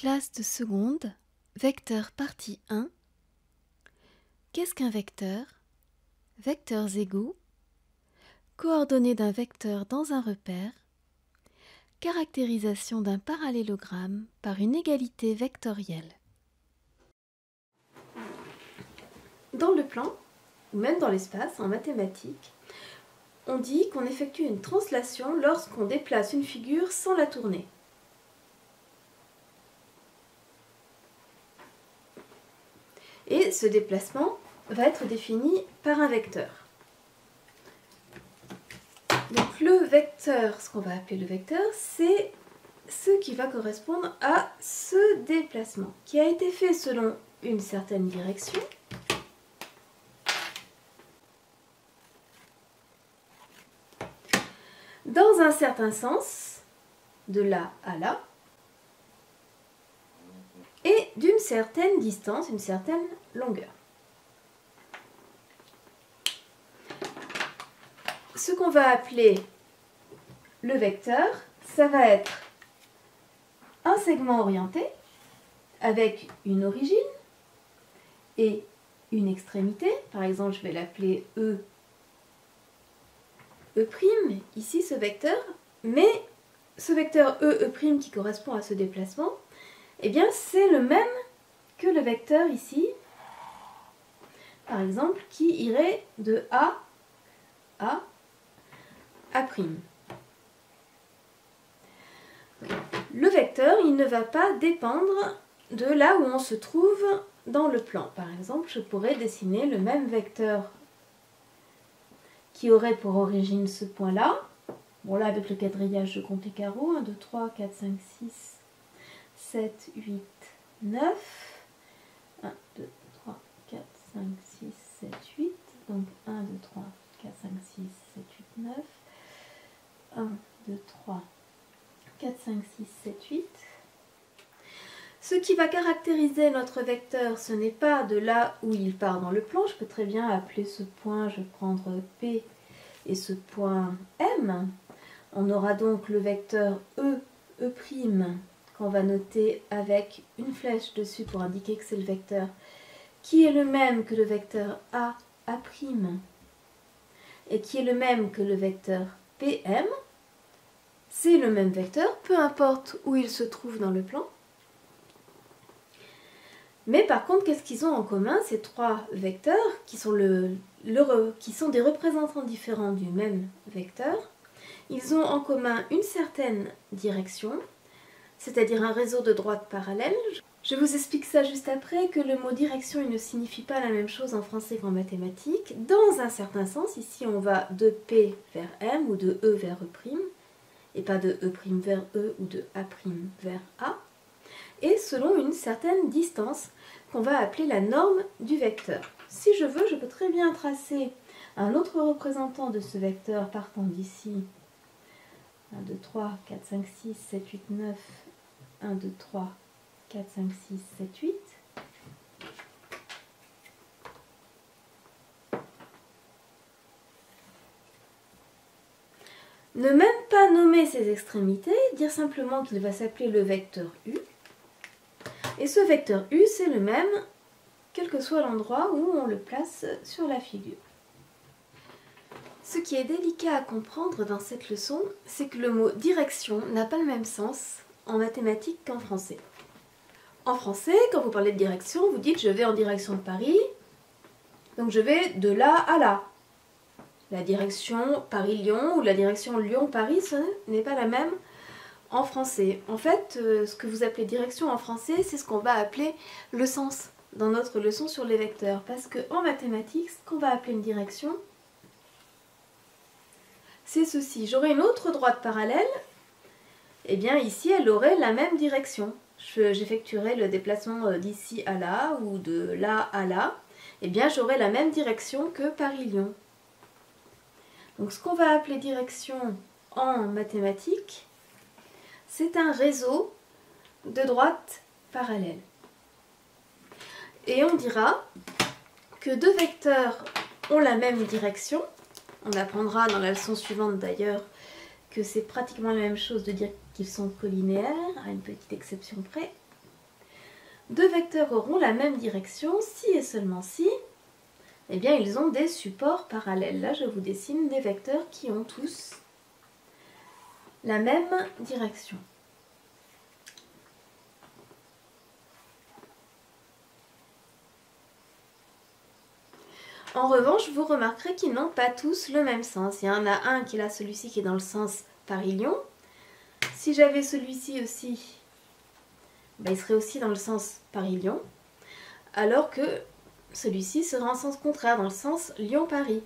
Classe de seconde, vecteur partie 1. Qu'est-ce qu'un vecteur? Vecteurs égaux. Coordonnées d'un vecteur dans un repère. Caractérisation d'un parallélogramme par une égalité vectorielle. Dans le plan, ou même dans l'espace, en mathématiques, on dit qu'on effectue une translation lorsqu'on déplace une figure sans la tourner. Et ce déplacement va être défini par un vecteur. Donc le vecteur, ce qu'on va appeler le vecteur, c'est ce qui va correspondre à ce déplacement, qui a été fait selon une certaine direction. Dans un certain sens, de là à là, et d'une certaine distance, une certaine longueur. Ce qu'on va appeler le vecteur, ça va être un segment orienté avec une origine et une extrémité. Par exemple, je vais l'appeler E', ici ce vecteur, mais ce vecteur E' qui correspond à ce déplacement, eh bien c'est le même que le vecteur ici, par exemple, qui irait de A à A'. Le vecteur, il ne va pas dépendre de là où on se trouve dans le plan. Par exemple, je pourrais dessiner le même vecteur qui aurait pour origine ce point-là. Bon, là, avec le quadrillage, je compte les carreaux. 1, 2, 3, 4, 5, 6, 7, 8, 9. 1, 2, 3, 4, 5, 6, 7, 8. Donc 1, 2, 3, 4, 5, 6, 7, 8, 9. 1, 2, 3, 4, 5, 6, 7, 8. Ce qui va caractériser notre vecteur, ce n'est pas de là où il part dans le plan. Je peux très bien appeler ce point, je vais prendre P et ce point M. On aura donc le vecteur E', qu'on va noter avec une flèche dessus pour indiquer que c'est le vecteur, qui est le même que le vecteur A', et qui est le même que le vecteur PM. C'est le même vecteur, peu importe où il se trouve dans le plan. Mais par contre, qu'est-ce qu'ils ont en commun, ces trois vecteurs, qui sont, qui sont des représentants différents du même vecteur? Ils ont en commun une certaine direction, c'est-à-dire un réseau de droites parallèles. Je vous explique ça juste après, que le mot direction il ne signifie pas la même chose en français qu'en mathématiques. Dans un certain sens, ici on va de P vers M ou de E vers E', et pas de E' vers E ou de A' vers A, et selon une certaine distance qu'on va appeler la norme du vecteur. Si je veux, je peux très bien tracer un autre représentant de ce vecteur partant d'ici. 1, 2, 3, 4, 5, 6, 7, 8, 9. 1, 2, 3, 4, 5, 6, 7, 8. Ne même pas nommer ses extrémités, dire simplement qu'il va s'appeler le vecteur U. Et ce vecteur U, c'est le même, quel que soit l'endroit où on le place sur la figure. Ce qui est délicat à comprendre dans cette leçon, c'est que le mot direction n'a pas le même sens en mathématiques qu'en français. En français, quand vous parlez de direction, vous dites je vais en direction de Paris, donc je vais de là à là. La direction Paris-Lyon ou la direction Lyon-Paris, ce n'est pas la même en français. En fait, ce que vous appelez direction en français, c'est ce qu'on va appeler le sens dans notre leçon sur les vecteurs. Parce qu'en mathématiques, ce qu'on va appeler une direction, c'est ceci. J'aurai une autre droite parallèle, et bien ici, elle aurait la même direction. J'effectuerai le déplacement d'ici à là ou de là à là, et bien j'aurai la même direction que Paris-Lyon. Donc ce qu'on va appeler direction en mathématiques, c'est un réseau de droites parallèles. Et on dira que deux vecteurs ont la même direction. On apprendra dans la leçon suivante d'ailleurs que c'est pratiquement la même chose de dire qu'ils sont collinéaires, à une petite exception près. deux vecteurs auront la même direction si et seulement si, eh bien, ils ont des supports parallèles. Là, je vous dessine des vecteurs qui ont tous la même direction. En revanche, vous remarquerez qu'ils n'ont pas tous le même sens. Il y en a un qui est là, celui-ci qui est dans le sens Paris-Lyon. Si j'avais celui-ci aussi, ben, il serait aussi dans le sens Paris-Lyon, alors que celui-ci serait en sens contraire, dans le sens Lyon-Paris.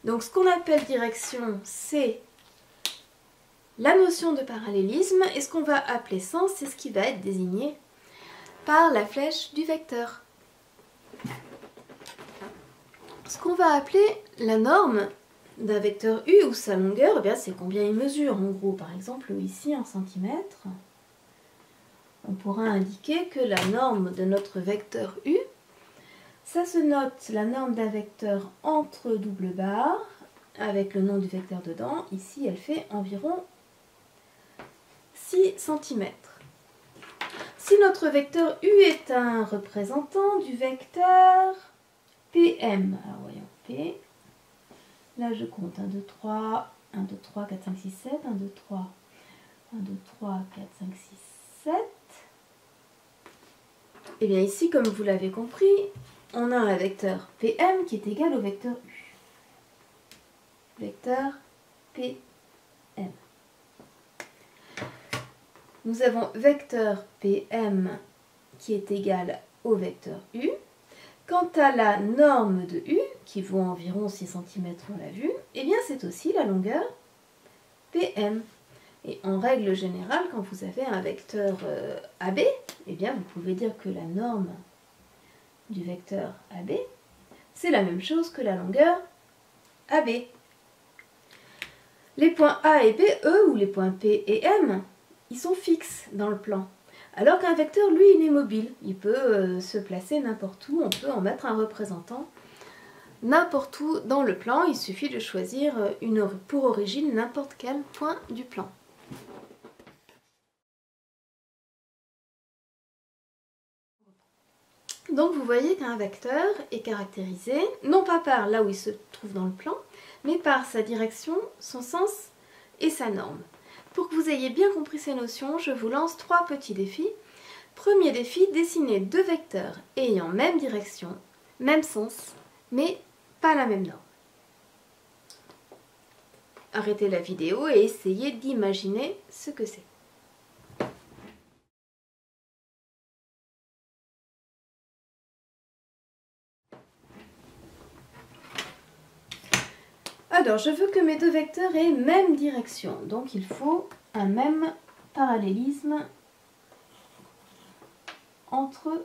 Donc ce qu'on appelle direction, c'est la notion de parallélisme, et ce qu'on va appeler sens, c'est ce qui va être désigné par la flèche du vecteur. Ce qu'on va appeler la norme d'un vecteur U ou sa longueur, eh bien c'est combien il mesure en gros. Par exemple ici en centimètres, on pourra indiquer que la norme de notre vecteur U, ça se note la norme d'un vecteur entre double barre avec le nom du vecteur dedans. Ici elle fait environ 6 cm. Si notre vecteur U est un représentant du vecteur PM, alors voyons P, là je compte 1, 2, 3, 1, 2, 3, 4, 5, 6, 7, 1, 2, 3, 1, 2, 3, 4, 5, 6, 7. Et bien ici, comme vous l'avez compris, on a un vecteur PM qui est égal au vecteur U. Vecteur PM. Nous avons vecteur PM qui est égal au vecteur U. Quant à la norme de U, qui vaut environ 6 cm, on l'a vu, eh bien c'est aussi la longueur PM. Et en règle générale, quand vous avez un vecteur AB, eh bien vous pouvez dire que la norme du vecteur AB, c'est la même chose que la longueur AB. Les points A et B, eux, ou les points P et M, ils sont fixes dans le plan. Alors qu'un vecteur, lui, il est mobile. Il peut se placer n'importe où, on peut en mettre un représentant n'importe où dans le plan. Il suffit de choisir pour origine n'importe quel point du plan. Donc vous voyez qu'un vecteur est caractérisé, non pas par là où il se trouve dans le plan, mais par sa direction, son sens et sa norme. Pour que vous ayez bien compris ces notions, je vous lance 3 petits défis. Premier défi, dessiner 2 vecteurs ayant même direction, même sens, mais pas la même norme. Arrêtez la vidéo et essayez d'imaginer ce que c'est. Alors, je veux que mes 2 vecteurs aient même direction, donc il faut un même parallélisme entre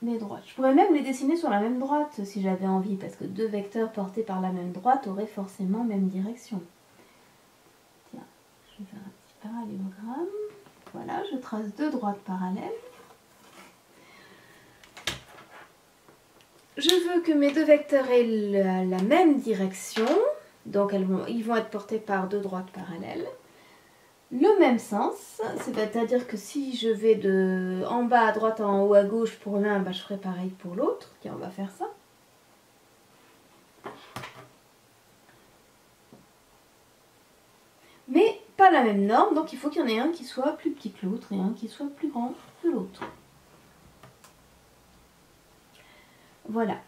mes droites. Je pourrais même les dessiner sur la même droite si j'avais envie, parce que 2 vecteurs portés par la même droite auraient forcément même direction. Tiens, je vais faire un petit parallélogramme. Voilà, je trace 2 droites parallèles. Je veux que mes 2 vecteurs aient la même direction, donc ils vont être portés par 2 droites parallèles. Le même sens, c'est-à-dire que si je vais de en bas à droite, en haut à gauche pour l'un, bah, je ferai pareil pour l'autre. Tiens, on va faire ça. Mais pas la même norme, donc il faut qu'il y en ait un qui soit plus petit que l'autre et un qui soit plus grand que l'autre. Voilà.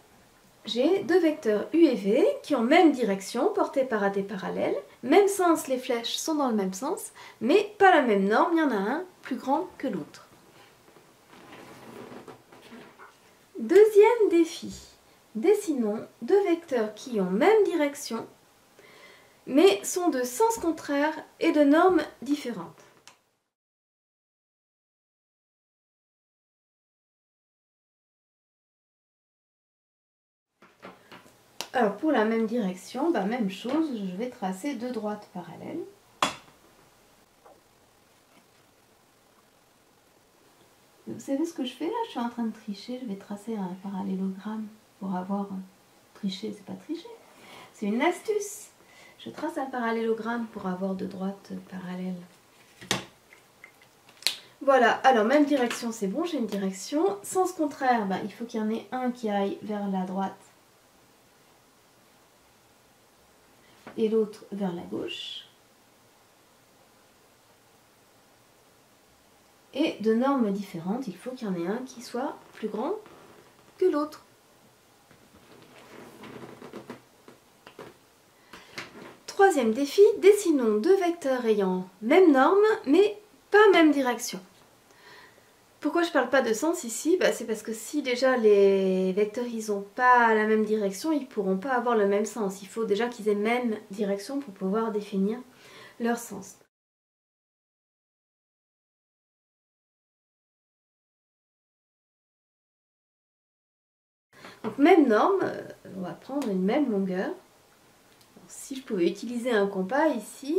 J'ai 2 vecteurs U et V qui ont même direction, portés par AD parallèles. Même sens, les flèches sont dans le même sens, mais pas la même norme, il y en a un plus grand que l'autre. Deuxième défi. Dessinons 2 vecteurs qui ont même direction, mais sont de sens contraire et de normes différentes. Alors pour la même direction, bah, même chose, je vais tracer 2 droites parallèles. Vous savez ce que je fais là? Je suis en train de tricher, je vais tracer un parallélogramme pour avoir triché, c'est pas tricher, c'est une astuce. Je trace un parallélogramme pour avoir 2 droites parallèles. Voilà, alors même direction, c'est bon, j'ai une direction. Sens contraire, bah, il faut qu'il y en ait un qui aille vers la droite et l'autre vers la gauche. Et de normes différentes, il faut qu'il y en ait un qui soit plus grand que l'autre. Troisième défi, dessinons deux vecteurs ayant même norme mais pas même direction. Pourquoi je ne parle pas de sens ici? C'est parce que si déjà les vecteurs ils n'ont pas la même direction, ils ne pourront pas avoir le même sens. Il faut déjà qu'ils aient même direction pour pouvoir définir leur sens. Donc même norme, on va prendre une même longueur. Alors, si je pouvais utiliser un compas ici,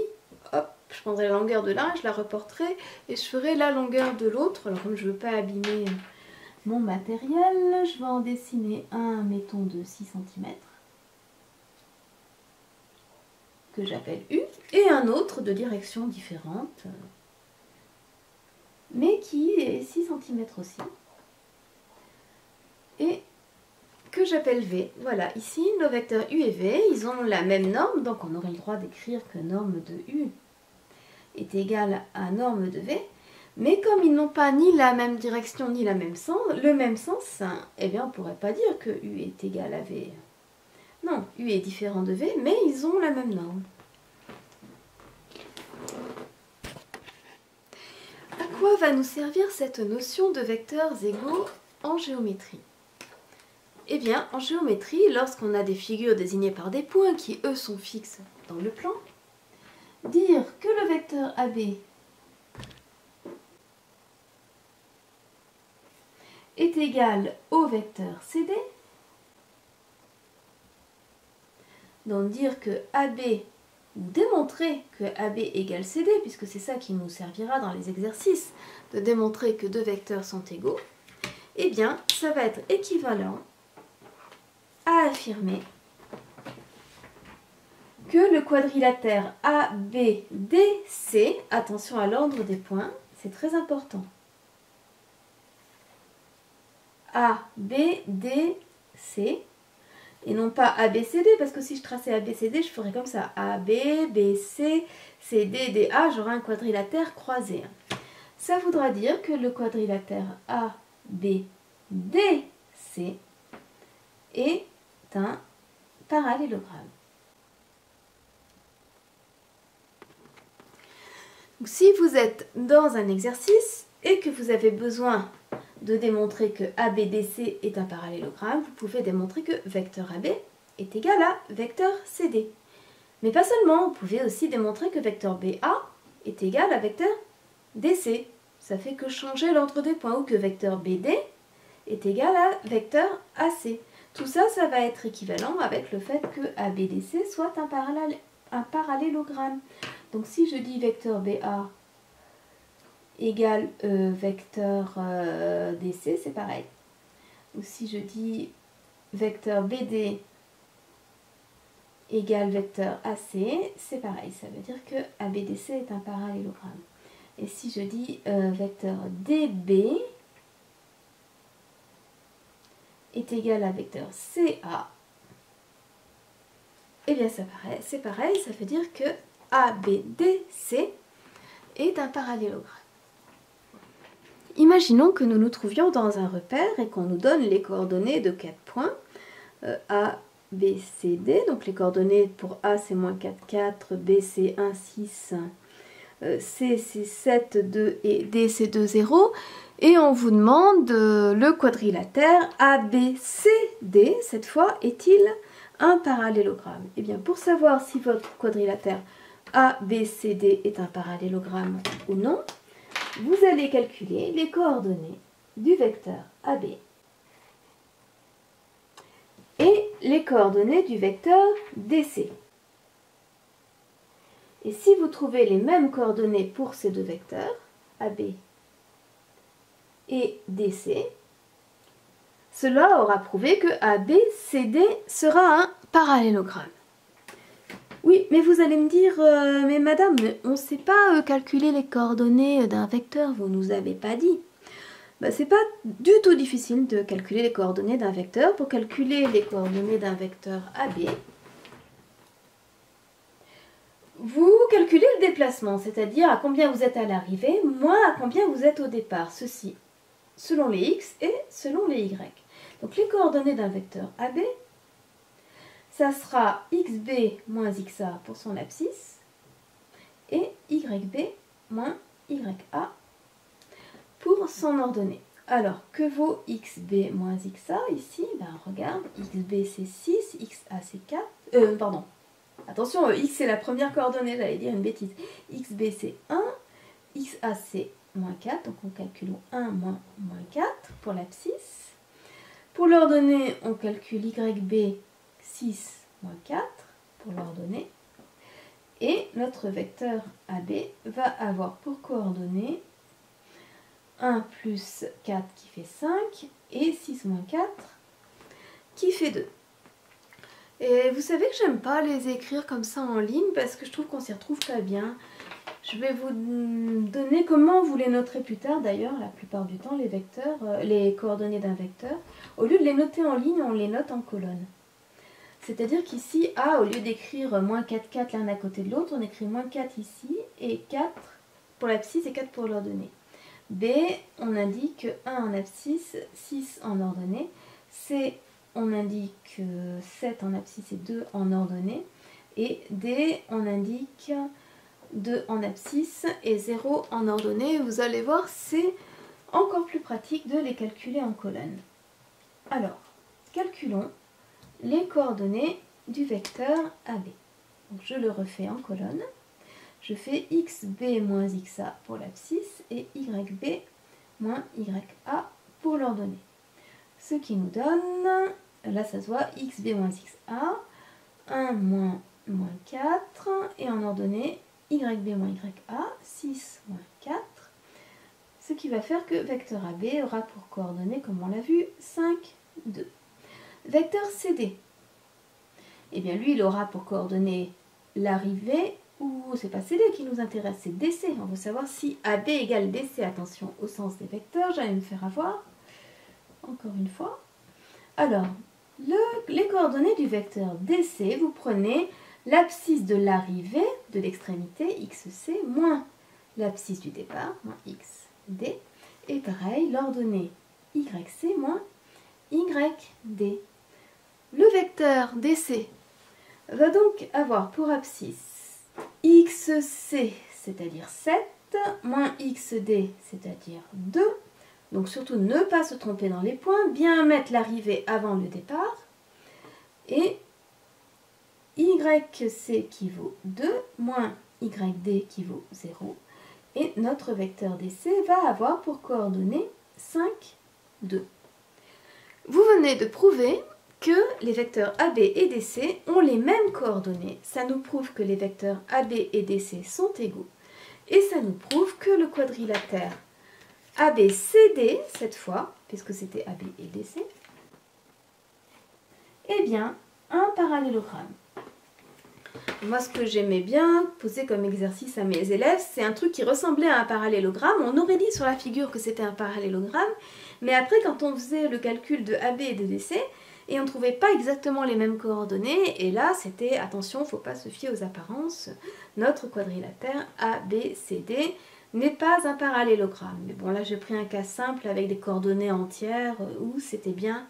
hop, je prendrais la longueur de l'un, je la reporterai et je ferai la longueur de l'autre. Alors comme je ne veux pas abîmer mon matériel, je vais en dessiner un, mettons, de 6 cm, que j'appelle U, et un autre de direction différente, mais qui est 6 cm aussi, et que j'appelle V. Voilà, ici, nos vecteurs U et V, ils ont la même norme, donc on aurait le droit d'écrire que norme de U est égale à norme de V, mais comme ils n'ont pas ni la même direction ni le même sens, eh bien on ne pourrait pas dire que U est égal à V. Non, U est différent de V, mais ils ont la même norme. À quoi va nous servir cette notion de vecteurs égaux en géométrie? Eh bien, en géométrie, lorsqu'on a des figures désignées par des points qui, eux, sont fixes dans le plan, dire que le vecteur AB est égal au vecteur CD, donc dire que AB, ou démontrer que AB égale CD, puisque c'est ça qui nous servira dans les exercices, de démontrer que deux vecteurs sont égaux, eh bien, ça va être équivalent à affirmer que le quadrilatère ABDC, attention à l'ordre des points, c'est très important. ABDC, et non pas ABCD, parce que si je traçais ABCD, je ferais comme ça. AB, BC, CD, DA, j'aurais un quadrilatère croisé. Ça voudra dire que le quadrilatère ABDC est un parallélogramme. Si vous êtes dans un exercice et que vous avez besoin de démontrer que ABDC est un parallélogramme, vous pouvez démontrer que vecteur AB est égal à vecteur CD. Mais pas seulement, vous pouvez aussi démontrer que vecteur BA est égal à vecteur DC. Ça fait que changer l'ordre des points, ou que vecteur BD est égal à vecteur AC. Tout ça, ça va être équivalent avec le fait que ABDC soit un parallélogramme. Donc si je dis vecteur BA égale vecteur DC, c'est pareil. Ou si je dis vecteur BD égale vecteur AC, c'est pareil. Ça veut dire que ABDC est un parallélogramme. Et si je dis vecteur DB est égal à vecteur CA, eh bien c'est pareil, ça veut dire que ABDC est un parallélogramme. Imaginons que nous nous trouvions dans un repère et qu'on nous donne les coordonnées de 4 points, A, B, C, D. Donc les coordonnées pour A c'est moins 4, 4, B c'est 1, 6, C c'est 7, 2 et D c'est 2, 0. Et on vous demande le quadrilatère ABCD, cette fois, est-il un parallélogramme? Eh bien, pour savoir si votre quadrilatère ABCD est un parallélogramme ou non, vous allez calculer les coordonnées du vecteur AB et les coordonnées du vecteur DC. Et si vous trouvez les mêmes coordonnées pour ces deux vecteurs, AB et DC, cela aura prouvé que ABCD sera un parallélogramme. Oui, mais vous allez me dire, mais madame, on ne sait pas calculer les coordonnées d'un vecteur, vous nous avez pas dit. Bah, c'est pas du tout difficile de calculer les coordonnées d'un vecteur. Pour calculer les coordonnées d'un vecteur AB, vous calculez le déplacement, c'est-à-dire à combien vous êtes à l'arrivée, moins à combien vous êtes au départ. Ceci selon les x et selon les y. Donc les coordonnées d'un vecteur AB, ça sera xb moins xa pour son abscisse et yb moins ya pour son ordonnée. Alors, que vaut xb moins xa ici? Ben, regarde, xb c'est 6, xa c'est 4, pardon, attention, x c'est la première coordonnée, j'allais dire une bêtise. Xb c'est 1, xa c'est moins 4, donc on calcule 1 moins 4 pour l'abscisse. Pour l'ordonnée, on calcule yb 6 moins 4 pour l'ordonnée. Et notre vecteur AB va avoir pour coordonnées 1 plus 4 qui fait 5 et 6 moins 4 qui fait 2. Et vous savez que j'aime pas les écrire comme ça en ligne parce que je trouve qu'on s'y retrouve pas bien. Je vais vous donner comment vous les noterez plus tard d'ailleurs, la plupart du temps, les vecteurs, les coordonnées d'un vecteur. Au lieu de les noter en ligne, on les note en colonne. C'est-à-dire qu'ici, A, au lieu d'écrire moins 4, 4 l'un à côté de l'autre, on écrit moins 4 ici et 4 pour l'abscisse et 4 pour l'ordonnée. B, on indique 1 en abscisse, 6 en ordonnée. C, on indique 7 en abscisse et 2 en ordonnée. Et D, on indique 2 en abscisse et 0 en ordonnée. Vous allez voir, c'est encore plus pratique de les calculer en colonne. Alors, calculons les coordonnées du vecteur AB. Donc je le refais en colonne. Je fais xb moins xa pour l'abscisse et yb moins ya pour l'ordonnée. Ce qui nous donne, là ça se voit, xb moins xa, 1 moins 4, et en ordonnée, yb moins ya, 6 moins 4, ce qui va faire que vecteur AB aura pour coordonnées, comme on l'a vu, 5, 2. Vecteur CD, eh bien lui il aura pour coordonnées l'arrivée, ou c'est pas CD qui nous intéresse, c'est DC. On veut savoir si AB égale DC, attention au sens des vecteurs, j'allais me faire avoir, encore une fois. Alors, les coordonnées du vecteur DC, vous prenez l'abscisse de l'arrivée de l'extrémité xc moins l'abscisse du départ, moins xd, et pareil, l'ordonnée yc moins yd. Le vecteur DC va donc avoir pour abscisse xc, c'est-à-dire 7, moins xd, c'est-à-dire 2. Donc surtout ne pas se tromper dans les points, bien mettre l'arrivée avant le départ. Et yc qui vaut 2, moins yd qui vaut 0. Et notre vecteur DC va avoir pour coordonnées 5, 2. Vous venez de prouver que les vecteurs AB et DC ont les mêmes coordonnées. Ça nous prouve que les vecteurs AB et DC sont égaux. Et ça nous prouve que le quadrilatère ABCD, cette fois, puisque c'était AB et DC, est bien un parallélogramme. Moi, ce que j'aimais bien poser comme exercice à mes élèves, c'est un truc qui ressemblait à un parallélogramme. On aurait dit sur la figure que c'était un parallélogramme, mais après, quand on faisait le calcul de AB et de DC, et on ne trouvait pas exactement les mêmes coordonnées, et là, c'était, attention, il ne faut pas se fier aux apparences, notre quadrilatère ABCD n'est pas un parallélogramme. Mais bon, là, j'ai pris un cas simple avec des coordonnées entières où c'était bien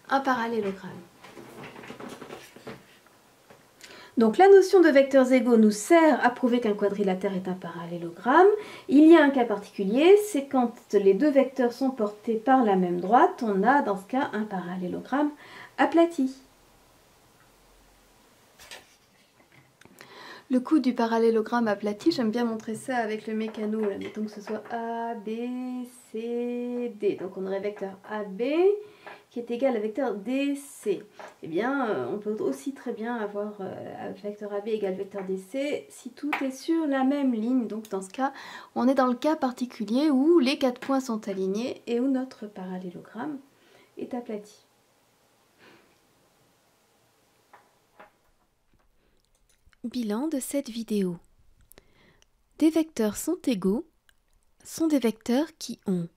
un parallélogramme. Donc la notion de vecteurs égaux nous sert à prouver qu'un quadrilatère est un parallélogramme. Il y a un cas particulier, c'est quand les deux vecteurs sont portés par la même droite, on a dans ce cas un parallélogramme aplati. Le coup du parallélogramme aplati, j'aime bien montrer ça avec le mécano, là, mettons que ce soit A, B, C, D. Donc on aurait vecteur AB qui est égal à vecteur DC. Eh bien, on peut aussi très bien avoir vecteur AB égale vecteur DC si tout est sur la même ligne. Donc dans ce cas, on est dans le cas particulier où les 4 points sont alignés et où notre parallélogramme est aplati. Bilan de cette vidéo. Des vecteurs sont égaux sont des vecteurs qui ont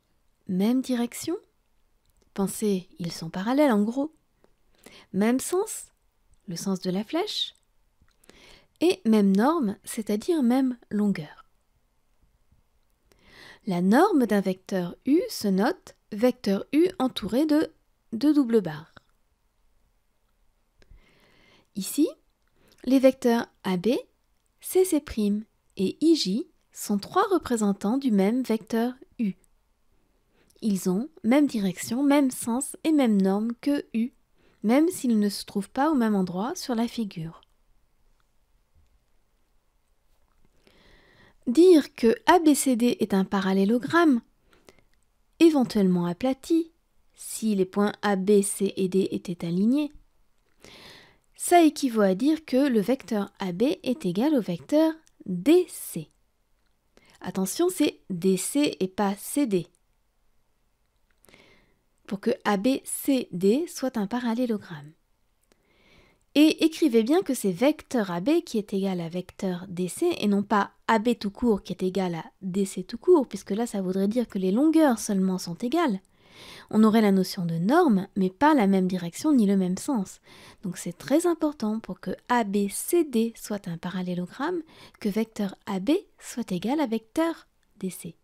même direction. Pensez, ils sont parallèles en gros. Même sens, le sens de la flèche. Et même norme, c'est-à-dire même longueur. La norme d'un vecteur U se note vecteur U entouré de deux doubles barres. Ici, les vecteurs AB, CC' et IJ sont trois représentants du même vecteur U. Ils ont même direction, même sens et même norme que U, même s'ils ne se trouvent pas au même endroit sur la figure. Dire que ABCD est un parallélogramme, éventuellement aplati, si les points A, B, C et D étaient alignés, ça équivaut à dire que le vecteur AB est égal au vecteur DC. Attention, c'est DC et pas CD. Pour que ABCD soit un parallélogramme. Et écrivez bien que c'est vecteur AB qui est égal à vecteur DC et non pas AB tout court qui est égal à DC tout court, puisque là ça voudrait dire que les longueurs seulement sont égales. On aurait la notion de norme, mais pas la même direction ni le même sens. Donc c'est très important pour que ABCD soit un parallélogramme, que vecteur AB soit égal à vecteur DC.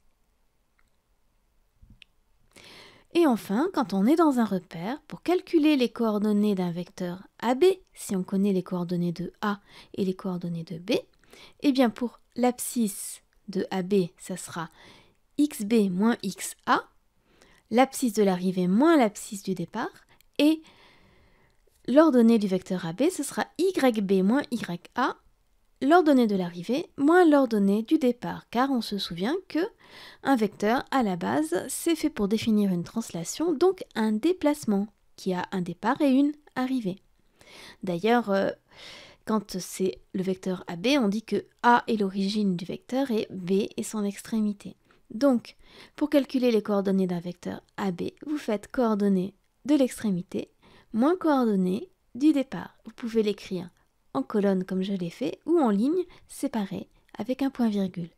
Et enfin, quand on est dans un repère, pour calculer les coordonnées d'un vecteur AB, si on connaît les coordonnées de A et les coordonnées de B, eh bien pour l'abscisse de AB, ça sera XB moins XA, l'abscisse de l'arrivée moins l'abscisse du départ, et l'ordonnée du vecteur AB, ce sera YB moins YA, l'ordonnée de l'arrivée moins l'ordonnée du départ, car on se souvient que un vecteur, à la base, c'est fait pour définir une translation, donc un déplacement, qui a un départ et une arrivée. D'ailleurs, quand c'est le vecteur AB, on dit que A est l'origine du vecteur et B est son extrémité. Donc, pour calculer les coordonnées d'un vecteur AB, vous faites coordonnées de l'extrémité moins coordonnées du départ. Vous pouvez l'écrire en colonne comme je l'ai fait ou en ligne séparée avec un point-virgule.